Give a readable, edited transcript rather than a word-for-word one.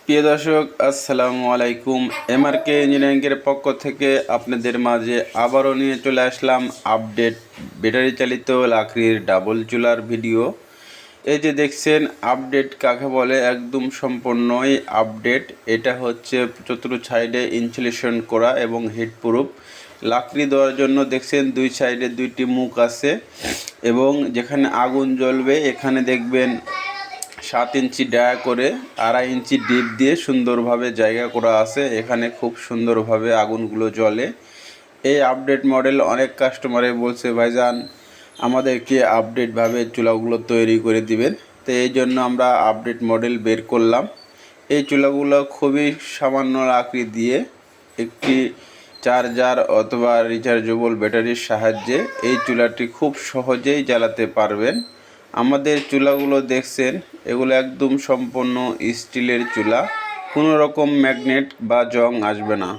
প্রিয় দর্শক, আসসালামু আলাইকুম। এমআরকে ইঞ্জিনিয়ারিংয়ের পক্ষ থেকে আপনাদের মাঝে আবারও নিয়ে চলে আসলাম আপডেট ব্যাটারি চালিত লাকড়ির ডাবল চুলার ভিডিও। এই যে দেখছেন, আপডেট কাকে বলে, একদম সম্পূর্ণই আপডেট। এটা হচ্ছে চতুর্থ সাইডে ইনসুলেশন করা এবং হিটপ্রুফ লাকড়ি দেওয়ার জন্য। দেখছেন দুই সাইডে দুইটি মুখ আছে এবং যেখানে আগুন জ্বলবে এখানে দেখবেন 7 ইঞ্চি ডায়া করে 2.5 ইঞ্চি ডিপ দিয়ে সুন্দরভাবে জায়গা করা আছে। এখানে খুব সুন্দরভাবে আগুনগুলো জ্বলে। এই আপডেট মডেল অনেক কাস্টমারে বলছে, ভাইজান আমাদেরকে আপডেটভাবে চুলাগুলো তৈরি করে দিবেন। তো এই জন্য আমরা আপডেট মডেল বের করলাম। এই চুলাগুলো খুবই সামান্য লাকড়ি দিয়ে একটি চার্জার অথবা রিচার্জেবল ব্যাটারির সাহায্যে এই চুলাটি খুব সহজেই জ্বালাতে পারবেন। আমাদের চুলাগুলো দেখছেন, এগুলো একদম সম্পূর্ণ স্টিলের চুলা, কোনো রকম ম্যাগনেট বা জং আসবে না।